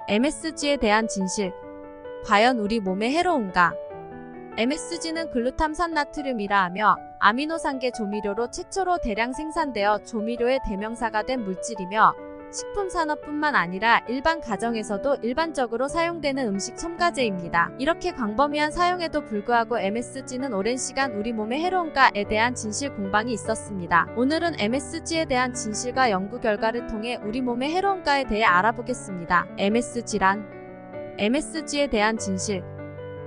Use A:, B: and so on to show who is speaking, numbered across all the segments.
A: MSG에 대한 진실. 과연 우리 몸에 해로운가? MSG는 글루탐산나트륨이라 하며 아미노산계 조미료로 최초로 대량 생산되어 조미료의 대명사가 된 물질이며 식품산업뿐만 아니라 일반 가정에서도 일반적으로 사용되는 음식 첨가제입니다. 이렇게 광범위한 사용에도 불구하고 MSG는 오랜 시간 우리 몸에 해로운가에 대한 진실 공방이 있었습니다. 오늘은 MSG에 대한 진실과 연구 결과를 통해 우리 몸에 해로운가에 대해 알아보겠습니다. MSG에 대한 진실.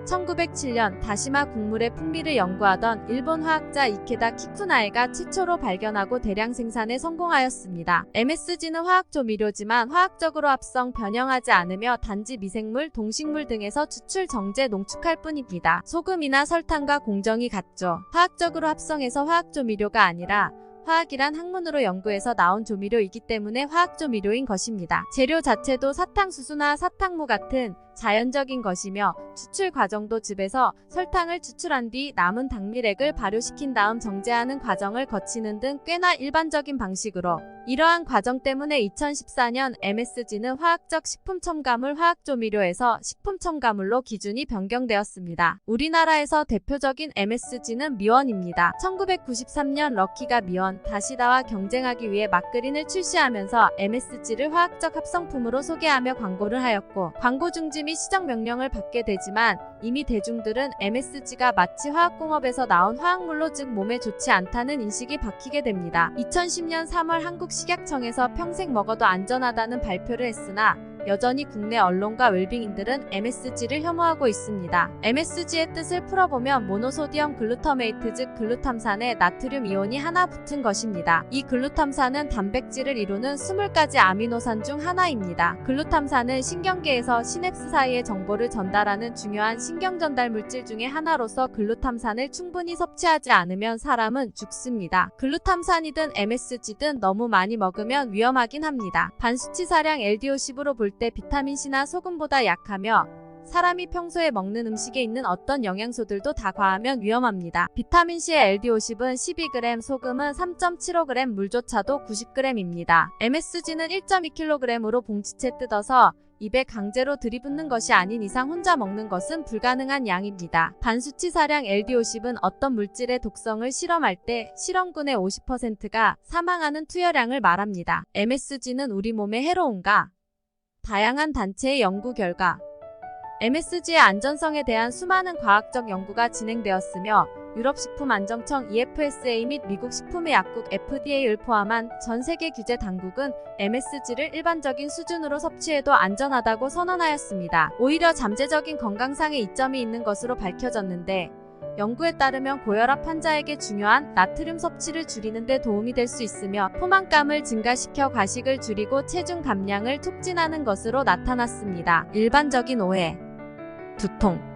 A: 1907년 다시마 국물의 풍미를 연구하던 일본 화학자 이케다 키쿠나에가 최초로 발견하고 대량 생산에 성공하였습니다. MSG는 화학조미료지만 화학적으로 합성, 변형하지 않으며 단지 미생물, 동식물 등에서 추출, 정제, 농축할 뿐입니다. 소금이나 설탕과 공정이 같죠. 화학적으로 합성해서 화학조미료가 아니라 화학이란 학문으로 연구해서 나온 조미료이기 때문에 화학조미료인 것입니다. 재료 자체도 사탕수수나 사탕무 같은 자연적인 것이며 추출 과정도 즙에서 설탕을 추출한 뒤 남은 당밀액을 발효시킨 다음 정제하는 과정을 거치는 등 꽤나 일반적인 방식으로 이러한 과정 때문에 2014년 MSG는 화학적 식품첨가물 화학조미료에서 식품첨가물로 기준이 변경되었습니다. 우리나라에서 대표적인 MSG는 미원입니다. 1993년 럭키가 미원, 다시다와 경쟁하기 위해 막그린을 출시하면서 MSG를 화학적 합성품으로 소개하며 광고를 하였고 광고 중지 및 시정 명령을 받게 되지만 이미 대중들은 MSG가 마치 화학공업에서 나온 화학물로 즉 몸에 좋지 않다는 인식이 박히게 됩니다. 2010년 3월 한국식약청에서 평생 먹어도 안전하다는 발표를 했으나 여전히 국내 언론과 웰빙인들은 MSG를 혐오하고 있습니다. MSG의 뜻을 풀어보면 모노소디엄 글루터메이트 즉 글루탐산에 나트륨 이온이 하나 붙은 것입니다. 이 글루탐산은 단백질을 이루는 20가지 아미노산 중 하나입니다. 글루탐산은 신경계에서 시냅스 사이의 정보를 전달하는 중요한 신경전달 물질 중의 하나로서 글루탐산을 충분히 섭취하지 않으면 사람은 죽습니다. 글루탐산이든 MSG든 너무 많이 먹으면 위험하긴 합니다. 반수치사량 LDO10으로 볼 때 비타민C나 소금보다 약하며 사람이 평소에 먹는 음식에 있는 어떤 영양소들도 다 과하면 위험합니다. 비타민C의 LDO10은 12g, 소금은 3.75g, 물조차도 90g입니다. MSG는 1.2kg으로 봉지채 뜯어서 입에 강제로 들이붓는 것이 아닌 이상 혼자 먹는 것은 불가능한 양입니다. 반수치사량 LDO10은 어떤 물질의 독성을 실험할 때 실험군의 50%가 사망하는 투여량을 말합니다. MSG는 우리 몸에 해로운가? 다양한 단체의 연구 결과 MSG의 안전성에 대한 수많은 과학적 연구가 진행되었으며 유럽식품안정청 EFSA 및 미국 식품의약국 FDA를 포함한 전 세계 규제 당국은 MSG를 일반적인 수준으로 섭취해도 안전하다고 선언하였습니다. 오히려 잠재적인 건강상의 이점이 있는 것으로 밝혀졌는데 연구에 따르면 고혈압 환자에게 중요한 나트륨 섭취를 줄이는 데 도움이 될 수 있으며 포만감을 증가시켜 과식을 줄이고 체중 감량을 촉진하는 것으로 나타났습니다. 일반적인 오해. 두통.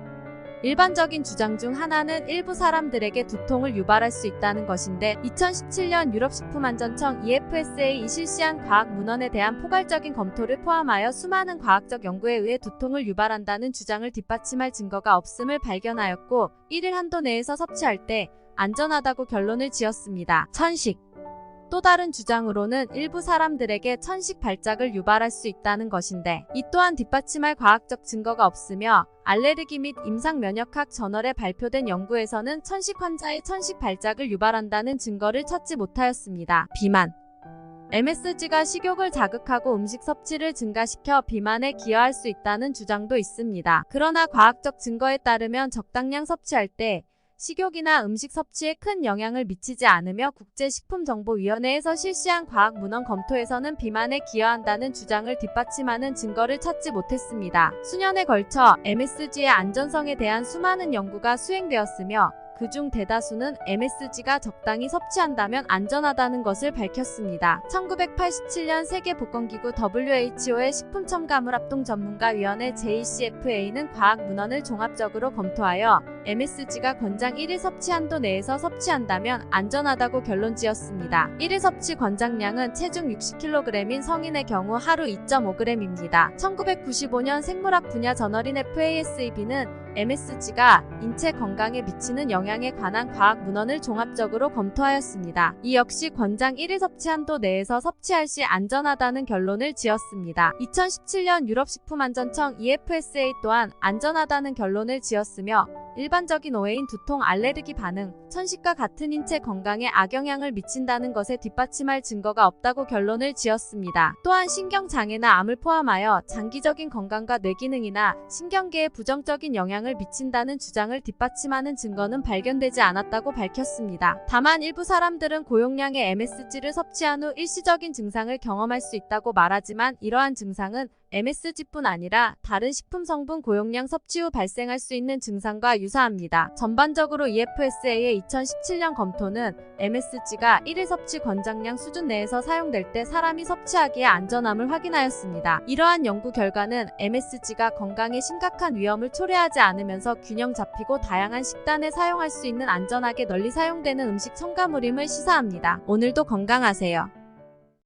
A: 일반적인 주장 중 하나는 일부 사람들에게 두통을 유발할 수 있다는 것인데 2017년 유럽식품안전청 EFSA이 실시한 과학 문헌에 대한 포괄적인 검토를 포함하여 수많은 과학적 연구에 의해 두통을 유발한다는 주장을 뒷받침할 증거가 없음을 발견하였고 1일 한도 내에서 섭취할 때 안전하다고 결론을 지었습니다. 천식. 또 다른 주장으로는 일부 사람들에게 천식 발작을 유발할 수 있다는 것인데 이 또한 뒷받침할 과학적 증거가 없으며 알레르기 및 임상면역학 저널에 발표된 연구에서는 천식 환자의 천식 발작을 유발한다는 증거를 찾지 못하였습니다. 비만. MSG가 식욕을 자극하고 음식 섭취를 증가시켜 비만에 기여할 수 있다는 주장도 있습니다. 그러나 과학적 증거에 따르면 적당량 섭취할 때 식욕이나 음식 섭취에 큰 영향을 미치지 않으며 국제식품정보위원회에서 실시한 과학 문헌 검토에서는 비만에 기여한다는 주장을 뒷받침하는 증거를 찾지 못했습니다. 수년에 걸쳐 MSG의 안전성에 대한 수많은 연구가 수행되었으며 그중 대다수는 MSG가 적당히 섭취한다면 안전하다는 것을 밝혔습니다. 1987년 세계보건기구 WHO의 식품첨가물합동전문가위원회 JCFA는 과학 문헌을 종합적으로 검토하여 MSG가 권장 1일 섭취 한도 내에서 섭취한다면 안전하다고 결론지었습니다. 1일 섭취 권장량은 체중 60kg인 성인의 경우 하루 2.5g입니다. 1995년 생물학 분야 저널인 FASEB는 MSG가 인체 건강에 미치는 영향에 관한 과학 문헌을 종합적으로 검토하였습니다. 이 역시 권장 1일 섭취 한도 내에서 섭취할 시 안전하다는 결론을 지었습니다. 2017년 유럽식품안전청 EFSA 또한 안전하다는 결론을 지었으며 일반적인 오해인 두통, 알레르기 반응, 천식과 같은 인체 건강에 악영향을 미친다는 것에 뒷받침할 증거가 없다고 결론을 지었습니다. 또한 신경장애나 암을 포함하여 장기적인 건강과 뇌기능이나 신경계에 부정적인 영향을 미친다는 주장을 뒷받침하는 증거는 발견되지 않았다고 밝혔습니다. 다만 일부 사람들은 고용량의 MSG를 섭취한 후 일시적인 증상을 경험할 수 있다고 말하지만 이러한 증상은 MSG뿐 아니라 다른 식품 성분 고용량 섭취 후 발생할 수 있는 증상과 유사합니다. 전반적으로 EFSA의 2017년 검토는 MSG가 1일 섭취 권장량 수준 내에서 사용될 때 사람이 섭취하기에 안전함을 확인하였습니다. 이러한 연구 결과는 MSG가 건강에 심각한 위험을 초래하지 않으면서 균형 잡히고 다양한 식단에 사용할 수 있는 안전하게 널리 사용되는 음식 첨가물임을 시사합니다. 오늘도 건강하세요.